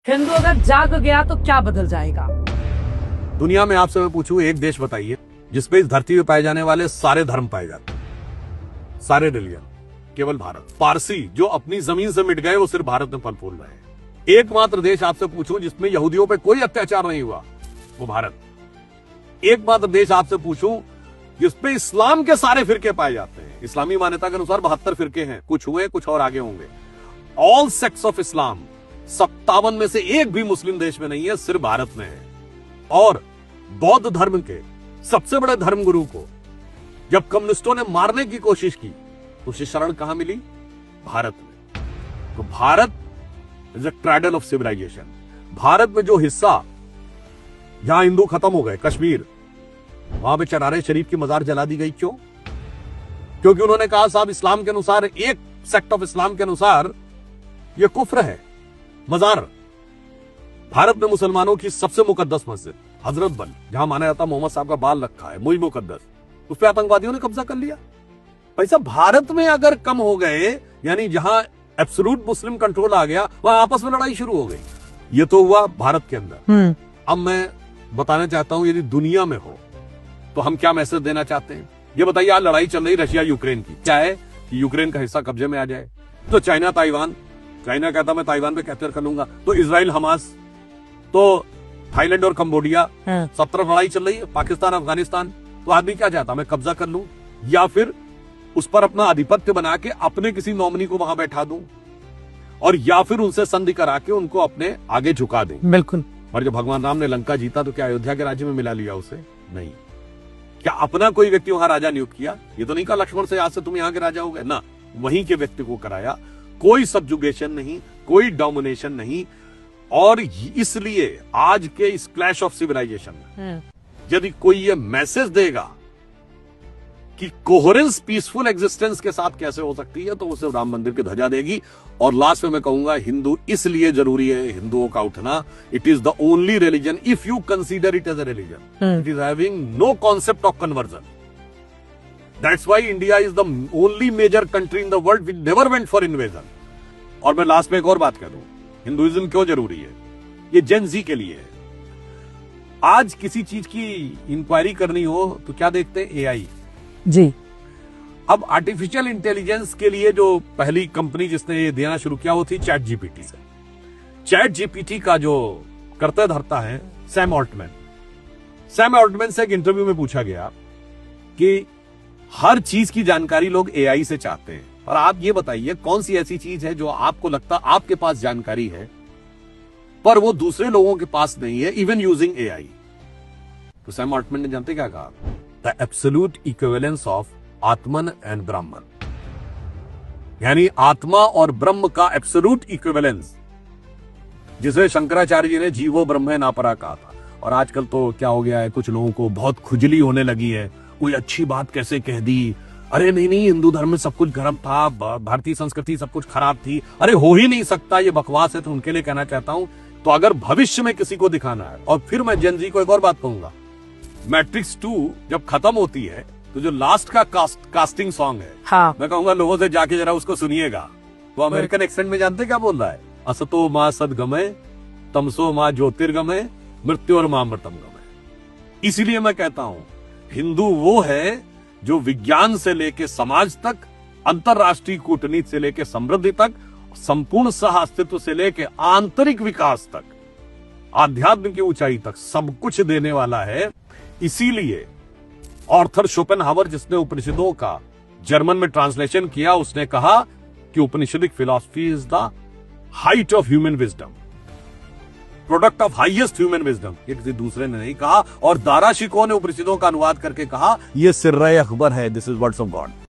हिंदू अगर जाग गया तो क्या बदल जाएगा? दुनिया में आपसे मैं पूछूं, एक देश बताइए जिसपे इस धरती पे पाए जाने वाले सारे धर्म पाए जाते हैं, सारे रिलीजन। केवल भारत। पारसी जो अपनी जमीन से मिट गए वो सिर्फ भारत में फल फूल रहे हैं। एकमात्र देश आपसे पूछूं जिसमें यहूदियों पे कोई अत्याचार नहीं हुआ, वो भारत। एकमात्र देश आपसे पूछूं जिसपे इस्लाम के सारे फिरके पाए जाते हैं। इस्लामी मान्यता के अनुसार 72 फिरके हैं, कुछ हुए कुछ और आगे होंगे। ऑल सेक्ट्स ऑफ इस्लाम 57 में से एक भी मुस्लिम देश में नहीं है, सिर्फ भारत में है। और बौद्ध धर्म के सबसे बड़े धर्मगुरु को जब कम्युनिस्टों ने मारने की कोशिश की तो उसे शरण कहां मिली? भारत में। तो Bharat is a cradle of civilisation. Bharat में जो हिस्सा जहां हिंदू खत्म हो गए, कश्मीर, वहां पे चरारे शरीफ की मजार जला दी गई। क्यों? क्योंकि उन्होंने कहा साहब इस्लाम के अनुसार, एक सेक्ट ऑफ इस्लाम के अनुसार यह कुफ्र है मजार। भारत में मुसलमानों की सबसे मुकद्दस मस्जिद हजरत बल, जहां माना जाता मोहम्मद साहब का बाल रखा है, मुई मुकद्दस, उस पर आतंकवादियों ने कब्जा कर लिया। भाई साहब, भारत में अगर कम हो गए, यानी जहां एब्सोल्यूट मुस्लिम कंट्रोल आ गया, वहां आपस में लड़ाई शुरू हो गई। ये तो हुआ भारत के अंदर। अब मैं बताना चाहता हूं, यदि दुनिया में हो तो हम क्या मैसेज देना चाहते हैं? ये बताइए, आज लड़ाई चल रही रशिया यूक्रेन की, क्या है कि यूक्रेन का हिस्सा कब्जे में आ जाए, तो चाइना ताइवान, चाइना कहता मैं ताइवान पे कैप्चर कर लूंगा, तो इजराइल हमास, तो थाईलैंड और कंबोडिया, सब तरफ लड़ाई चल रही है, पाकिस्तान अफगानिस्तान। तो आदमी क्या चाहता, मैं कब्जा कर लूं या फिर उस पर अपना आधिपत्य बना के अपने किसी नॉमिनी को वहां बैठा दूं, और या फिर उनसे संधि करा के उनको अपने आगे झुका दें। बिल्कुल। और जब भगवान राम ने लंका जीता तो क्या अयोध्या के राज्य में मिला लिया उसे? नहीं। क्या अपना कोई व्यक्ति वहां राजा नियुक्त किया? ये तो नहीं कहा लक्ष्मण से आज से तुम यहाँ के राजा हो गए ना, वहीं के व्यक्ति को कराया। कोई सब्जुगेशन नहीं, कोई डोमिनेशन नहीं। और इसलिए आज के इस क्लैश ऑफ सिविलाइजेशन में यदि कोई ये मैसेज देगा कि कोहेरेंस पीसफुल एग्जिस्टेंस के साथ कैसे हो सकती है, तो उसे राम मंदिर की ध्वजा देगी। और लास्ट में मैं कहूंगा, हिंदू इसलिए जरूरी है, हिंदुओं का उठना। It is the only religion, if you consider it as a religion, it is having no concept of conversion. That's why India is the only major country in the world which never went for invasion. और मैं last में एक और बात कह दूं, Hinduism क्यों जरूरी है? ये जेन जी के लिए है। आज किसी चीज की इंक्वायरी करनी हो तो क्या देखते हैं? एआई जी। अब आर्टिफिशियल इंटेलिजेंस के लिए जो पहली कंपनी जिसने ये देना शुरू किया वो थी चैट जीपीटी से। चैट जीपीटी का जो करता धरता है सैम ऑल्टमैन। सैम ऑल्टमैन से एक इंटरव्यू में पूछा गया कि हर चीज की जानकारी लोग एआई से चाहते हैं, और आप ये बताइए कौन सी ऐसी चीज है जो आपको लगता आपके पास जानकारी है पर वो दूसरे लोगों के पास नहीं है, इवन यूजिंग एआई। तो सैम ऑल्टमैन ने जानते क्या कहा? The absolute equivalence of Atman and ब्रह्मन, यानी आत्मा और ब्रह्म का एब्सोल्यूट इक्विवेलेंस, जिसे शंकराचार्य जी ने जीवो ब्रह्मे नापरा कहा था। और आजकल तो क्या हो गया है, कुछ लोगों को बहुत खुजली होने लगी है, कोई अच्छी बात कैसे कह दी, अरे नहीं नहीं हिंदू धर्म में सब कुछ गलत था, भारतीय संस्कृति सब कुछ खराब थी, अरे हो ही नहीं सकता, ये बकवास है। तो उनके लिए कहना चाहता हूं, तो अगर भविष्य में किसी को दिखाना है, और फिर मैं जेन जी को एक और बात कहूंगा, मैट्रिक्स 2 जब खत्म होती है तो जो लास्ट का कास्टिंग सॉन्ग है, हाँ, मैं कहूंगा लोगों से जाके जरा उसको सुनिएगा। वो अमेरिकन एक्सेंट में जानते क्या बोल रहा है? असतो मां सदगमय, तमसो मां ज्योतिर्गमय, मृत्यु और मां मृतम गमय। इसीलिए मैं कहता हूं, हिंदू वो है जो विज्ञान से लेके समाज तक, अंतरराष्ट्रीय कूटनीति से लेके समृद्धि तक, संपूर्ण सह अस्तित्व से लेके आंतरिक विकास तक, आध्यात्म की ऊंचाई तक सब कुछ देने वाला है। इसीलिए आर्थर शोपेनहावर, जिसने उपनिषदों का जर्मन में ट्रांसलेशन किया, उसने कहा कि Upanishadic philosophy is the height of human wisdom, product of highest human wisdom. ये किसी दूसरे ने नहीं कहा। और दारा शिकोह ने उपनिषदों का अनुवाद करके कहा, यह सिर्रे अकबर है, this is words of God.